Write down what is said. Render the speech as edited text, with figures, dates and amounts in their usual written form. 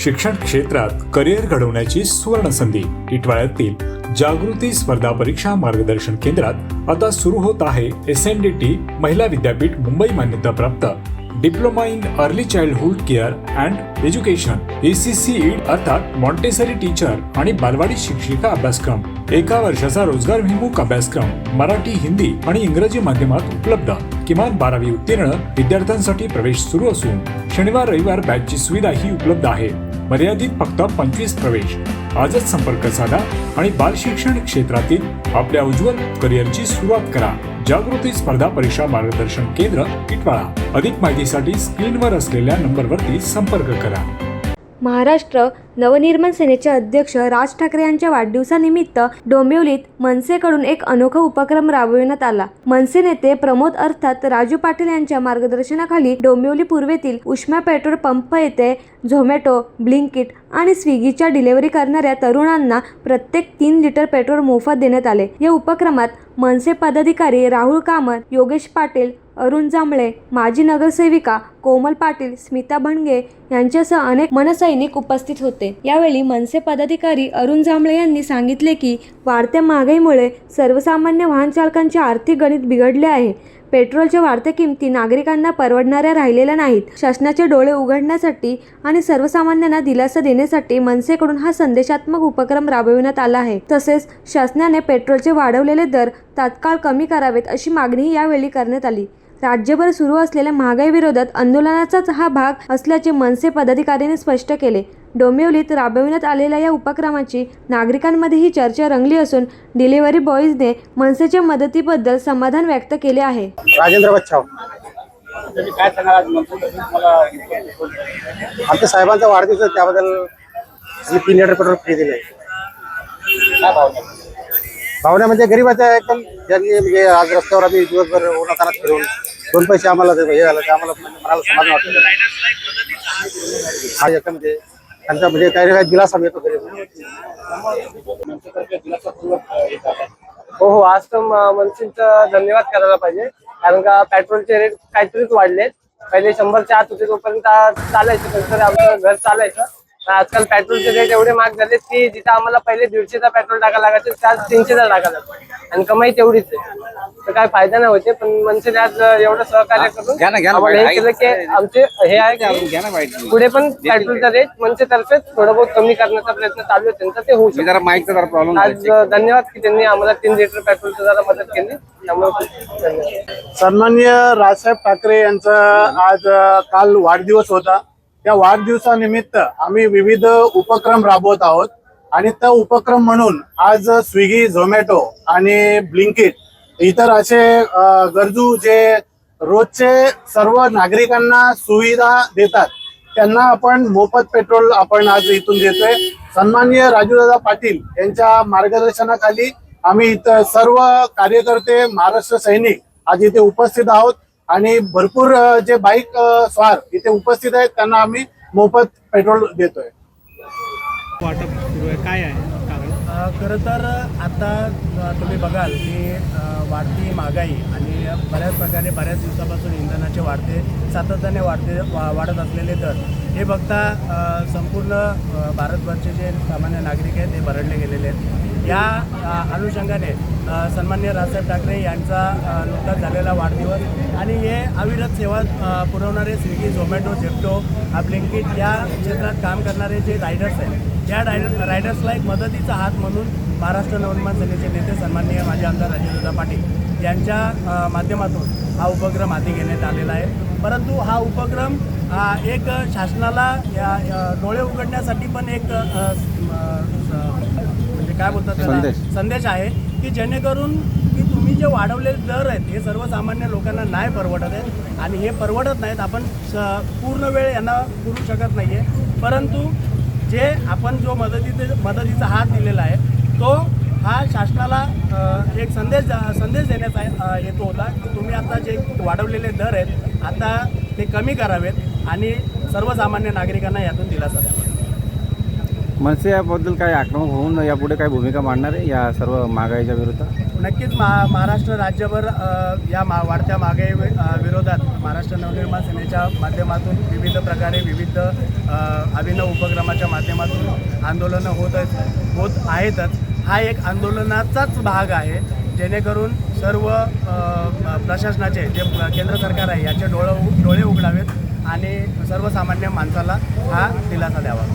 शिक्षण क्षेत्रात करिअर घडवण्याची सुवर्ण संधी. टिटवाळ्यातील जागृती स्पर्धा परीक्षा मार्गदर्शन केंद्रात आता सुरू होत आहे SNDT महिला विद्यापीठ मुंबई मान्यताप्राप्त diploma in early childhood care and education ACCED अर्थात मॉन्टेसरी टीचर आणि बालवाडी शिक्षिका अभ्यासक्रम. 1 वर्षाचा रोजगारभिमुख अभ्यासक्रम मराठी, हिंदी आणि इंग्रजी माध्यमात उपलब्ध. किमान 12वी उत्तीर्ण विद्यार्थ्यांसाठी प्रवेश सुरू असून शनिवार रविवार बॅचची सुविधाही उपलब्ध आहे. मर्यादित फक्त 25 प्रवेश. आजच संपर्क साधा आणि बाल शिक्षण क्षेत्रातील आपल्या उज्ज्वल करिअरची सुरुवात करा. जागृती स्पर्धा परीक्षा मार्गदर्शन केंद्र, टिटवाळा. अधिक माहितीसाठी स्क्रीनवर असलेल्या नंबरवरती संपर्क करा. महाराष्ट्र नवनिर्माण सेनेचे अध्यक्ष राज ठाकरे यांच्या वाढदिवसानिमित्त डोंबिवलीत मनसेकडून एक अनोखा उपक्रम राबविण्यात आला. मनसे नेते प्रमोद अर्थात राजू पाटील यांच्या मार्गदर्शनाखाली डोंबिवली पूर्वेतील उष्मा पेट्रोल पंप येथे झोमॅटो, ब्लिंकिट आणि स्विगीच्या डिलिव्हरी करणाऱ्या तरुणांना प्रत्येक 3 लिटर पेट्रोल मोफत देण्यात आले. या उपक्रमात मनसे पदाधिकारी राहुल कामत, योगेश पाटील, अरुण जांभळे, माजी नगरसेविका कोमल पाटील, स्मिता भणगे यांच्यासह अनेक मनसैनिक उपस्थित होते. यावेळी मनसे पदाधिकारी अरुण जांभळे यांनी सांगितले की वाढत्या महागाईमुळे सर्वसामान्य वाहन चालकांचे आर्थिक गणित बिघडले आहे. पेट्रोलच्या वाढत्या किमती नागरिकांना परवडणाऱ्या राहिलेल्या नाहीत. शासनाचे डोळे उघडण्यासाठी आणि सर्वसामान्यांना दिलासा देण्यासाठी मनसेकडून हा संदेशात्मक उपक्रम राबविण्यात आला आहे. तसेच शासनाने पेट्रोलचे वाढवलेले दर तात्काळ कमी करावेत अशी मागणीही यावेळी करण्यात आली. राज्यभर सुरू असलेल्या महागाई विरोधात आंदोलनाचाच हा भाग असल्याचे मनसे पदाधिकाऱ्यांनी स्पष्ट केले. डोंबिवलीत राबविण्यात आलेल्या या उपक्रमाची नागरिकांमध्येही चर्चा रंगली असून डिलिव्हरी बॉईजने मनसेच्या मदतीबद्दल समाधान व्यक्त केले आहे. राजेंद्र बच्चाव, आमच्या साहेबांचा वाढदिवस आहे, त्याबद्दल आम्ही 3 लिटर पेट्रोल फ्री दिले. भावना म्हणजे गरीबाच्या एकदम, ज्यांनी म्हणजे आज रस्त्यावर आम्ही दिवसभर उन्हातानात फिरून 2 पैसे आम्हाला हे झालं तर आम्हाला मनाला समाधान वाटतं. हा याच्यामध्ये त्यांचा म्हणजे काही ना काही दिलासा मिळतो गरीब. हो, आज तर मनसेचा धन्यवाद करायला पाहिजे, कारण का पेट्रोलचे रेट काहीतरीच वाढले. पहिले 100च्या आत होते, तोपर्यंत चालायचं, नंतर आमचं घर चालायचं. आजकाल पेट्रोलचे रेट एवढे महाग झालेत की जिथं आम्हाला पहिले 150चा पेट्रोल टाकायला लागायचं, त्यात 300चा टाकायला लागतो आणि कमाई तेवढीच आहे, तर काय फायदा नाही होते. पण मनसेने आज एवढं सहकार्य करून आम्हाला हे केलं की आमचे हे आहे की पुढे पण पेट्रोलचा रेट मनसेतर्फे थोडं बहुत कमी करण्याचा प्रयत्न चालू आहे त्यांचा, ते होऊ शकतो. आज धन्यवाद की त्यांनी आम्हाला 3 लिटर पेट्रोलची जरा मदत केली, त्यामुळे धन्यवाद. सन्माननीय राजसाहेब ठाकरे यांचा आज काल वाढदिवस होता. त्या वाढदिवसानिमित्त आम्ही विविध उपक्रम राबवत आहोत आणि त्या उपक्रम म्हणून आज स्विगी, झोमॅटो आणि ब्लिंकिट इतर असे गरजू जे रोजचे सर्व नागरिकांना सुविधा देतात त्यांना आपण मोफत पेट्रोल आपण आज इथून देतोय. सन्माननीय राजूदादा पाटील यांच्या मार्गदर्शनाखाली आम्ही इथं सर्व कार्यकर्ते, महाराष्ट्र सैनिक आज इथे उपस्थित आहोत आणि भरपूर जे बाईक स्वार इथे उपस्थित आहेत त्यांना आम्ही मोफत पेट्रोल देतोय. वाटप सुरू आहे, काय आहे कारण? खरं तर आता तुम्ही बघाल की वाढती महागाई आणि बऱ्याच प्रकारे बऱ्याच दिवसापासून इंधनाचे सातत्याने वाढत असलेले दर हे बघता संपूर्ण भारतभरचे जे सामान्य नागरिक आहेत ते भरडले गेलेले आहेत. या अनुषंगाने सन्माननीय राजसाहेब ठाकरे यांचा नुकताच झालेला वाढदिवस आणि हे अविरत सेवा पुरवणारे स्विगी, झोमॅटो, झेप्टो, ब्लिंकिट या क्षेत्रात काम करणारे जे रायडर्स आहेत, या रायडर्सला एक मदतीचा हात म्हणून महाराष्ट्र नवनिर्माण सेनेचे नेते सन्माननीय माजी आमदार राजेंद्र पाटील यांच्या माध्यमातून हा उपक्रम हाती घेण्यात आलेला आहे. परंतु हा उपक्रम एक शासनाला डोळे उघडण्यासाठी पण एक म्हणजे काय बोलतात संदेश आहे की जेणेकरून की तुम्ही जे वाढवलेले दर आहेत हे सर्वसामान्य लोकांना नाही परवडत आहेत आणि हे परवडत नाहीत. आपण पूर्ण वेळ यांना पुरू शकत नाही आहे, परंतु जे आपण जो मदतीचा हात दिलेला आहे तो हा शासनाला एक संदेश देण्याचा हेतू होता की तुम्ही आता जे वाढवलेले दर आहेत आता ते कमी करावेत आणि सर्वसामान्य नागरिकांना यातून दिलासा द्यावा. मनसे याबद्दल काय आक्रमक होऊन यापुढे काय भूमिका मांडणार आहे या सर्व महागाईच्या विरोधात? नक्कीच महाराष्ट्र राज्यभर या वाढत्या महागाई विरोधात महाराष्ट्र नवनिर्माण सेनेच्या माध्यमातून विविध प्रकारे विविध अभिनव उपक्रमाच्या माध्यमातून आंदोलनं होत आहेतच. हा एक आंदोलनाचाच भाग आहे, जेणेकरून सर्व प्रशासनाचे जे केंद्र सरकार आहे याचे डोळे उघडावेत आणि सर्वसामान्य माणसाला हा दिलासा द्यावा.